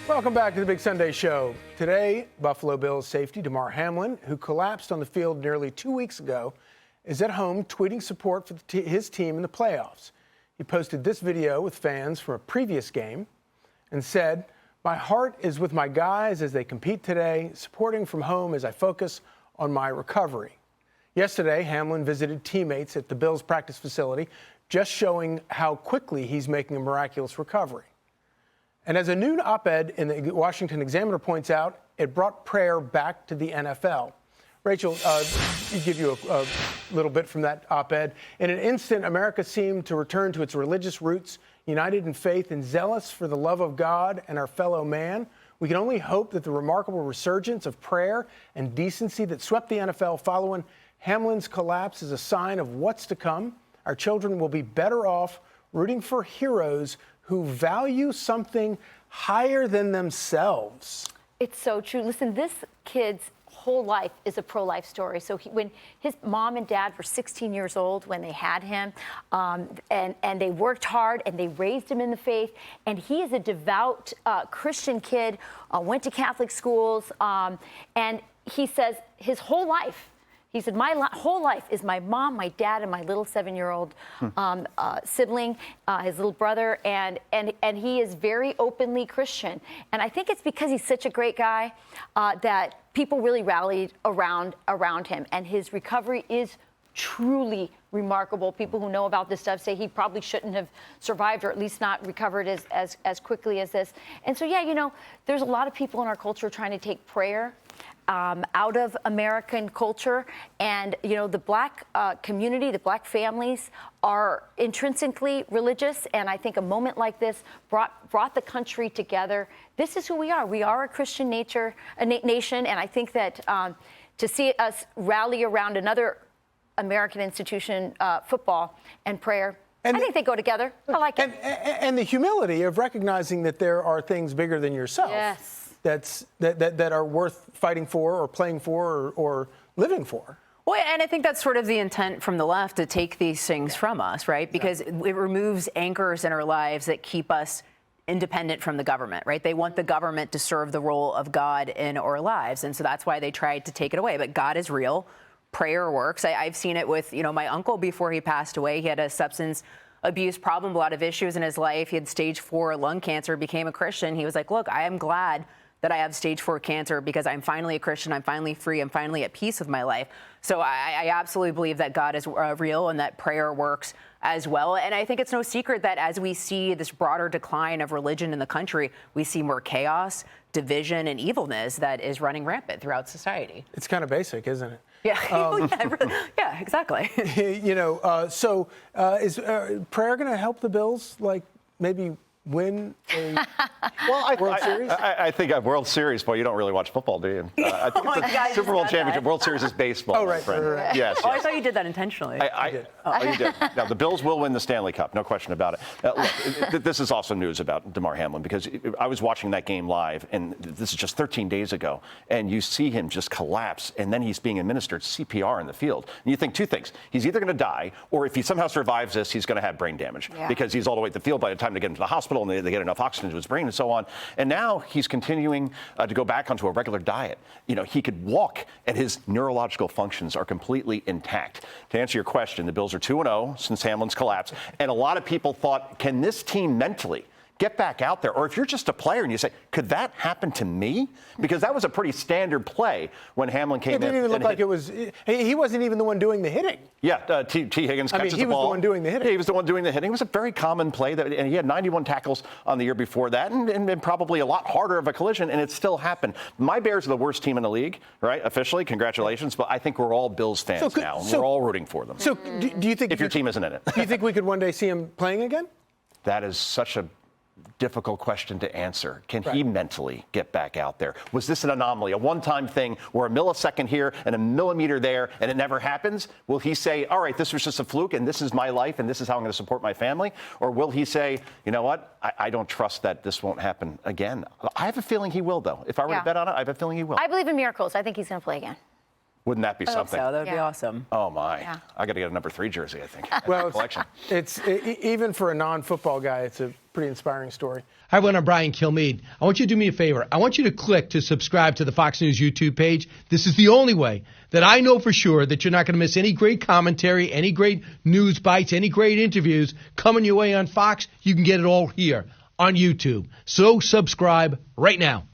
Welcome back to the Big Sunday Show. Today, Buffalo Bills safety Damar Hamlin, who collapsed on the field nearly 2 weeks ago, is at home tweeting support for his team in the playoffs. He posted this video with fans from a previous game and said, "My heart is with my guys as they compete today, supporting from home as I focus on my recovery." Yesterday, Hamlin visited teammates at the Bills practice facility, just showing how quickly he's making a miraculous recovery. And as a new op-ed in the Washington Examiner points out, it brought prayer back to the NFL. Rachel, give you a little bit from that op-ed. In an instant, America seemed to return to its religious roots, united in faith and zealous for the love of God and our fellow man. We can only hope that the remarkable resurgence of prayer and decency that swept the NFL following Hamlin's collapse is a sign of what's to come. Our children will be better off rooting for heroes who value something higher than themselves. It's so true. Listen, this kid's whole life is a pro-life story. So when his mom and dad were 16 years old when they had him, and they worked hard and they raised him in the faith, and he is a devout Christian kid, went to Catholic schools, and he says his whole life, he said, my whole life is my mom, my dad, and my little 7-year-old sibling, his little brother, and he is very openly Christian. And I think it's because he's such a great guy that people really rallied around him. And his recovery is truly remarkable. People who know about this stuff say he probably shouldn't have survived, or at least not recovered as quickly as this. And so, yeah, you know, there's a lot of people in our culture trying to take prayer out of American culture. And, you know, the black community, the black families are intrinsically religious. And I think a moment like this brought the country together. This is who we are. We are a Christian nation. And I think that to see us rally around another American institution, football and prayer, I think they go together. I like it. And the humility of recognizing that there are things bigger than yourself. Yes. That are worth fighting for or playing for or living for. Well, and I think that's sort of the intent from the left, to take these things from us, right? Because it removes anchors in our lives that keep us independent from the government, right? They want the government to serve the role of God in our lives. And so that's why they tried to take it away. But God is real. Prayer works. I've seen it with, you know, my uncle before he passed away. He had a substance abuse problem, a lot of issues in his life. He had stage 4 lung cancer, became a Christian. He was like, look, I am glad that I have stage 4 cancer because I'm finally a Christian. I'm finally free. I'm finally at peace with my life. So I absolutely believe that God is real and that prayer works as well. And I think it's no secret that as we see this broader decline of religion in the country, we see more chaos, division, and evilness that is running rampant throughout society. It's kind of basic, isn't it? Yeah, yeah, exactly. You know, so is prayer going to help the Bills, like, maybe win a World Series? I think a World Series, boy, you don't really watch football, do you? I think it's a Super Bowl championship. World Series is baseball. Oh, right. Right. Yes. Oh, I thought you did that intentionally. I did. Oh, you did. Now, the Bills will win the Stanley Cup, no question about it. Look, this is also news about Damar Hamlin, because I was watching that game live, and this is just 13 days ago, and you see him just collapse, and then he's being administered CPR in the field. And you think two things. He's either going to die, or if he somehow survives this, he's going to have brain damage, because he's all the way at the field by the time they get him to the hospital, and they get enough oxygen to his brain and so on. And now he's continuing to go back onto a regular diet. You know, he could walk, and his neurological functions are completely intact. To answer your question, the Bills are 2-0 since Hamlin's collapse. And a lot of people thought, can this team mentally get back out there? Or if you're just a player and you say, could that happen to me? Because that was a pretty standard play when Hamlin came in. It didn't even look like it was. He wasn't even the one doing the hitting. Yeah, T. Higgins catches the ball. He was the one doing the hitting. Yeah, he was the one doing the hitting. It was a very common play, and he had 91 tackles on the year before that, and probably a lot harder of a collision, and it still happened. My Bears are the worst team in the league, right? Officially, congratulations, but I think we're all Bills fans now. We're all rooting for them. So do you think... If your team isn't in it. Do you think we could one day see him playing again? That is such a difficult question to answer. Can he mentally get back out there? Was this an anomaly, a one-time thing where a millisecond here and a millimeter there and it never happens? Will he say, all right, this was just a fluke and this is my life and this is how I'm going to support my family? Or will he say, you know what, I don't trust that this won't happen again? I have a feeling he will, though. If I were to bet on it, I have a feeling he will. I believe in miracles. I think he's going to play again. Wouldn't that be something? So that would be Yeah. awesome. Oh my! Yeah. I got to get a number 3 jersey. I think. Well, collection. Even for a non-football guy, it's a pretty inspiring story. Hi, everyone. I'm Brian Kilmeade. I want you to do me a favor. I want you to click to subscribe to the Fox News YouTube page. This is the only way that I know for sure that you're not going to miss any great commentary, any great news bites, any great interviews coming your way on Fox. You can get it all here on YouTube. So subscribe right now.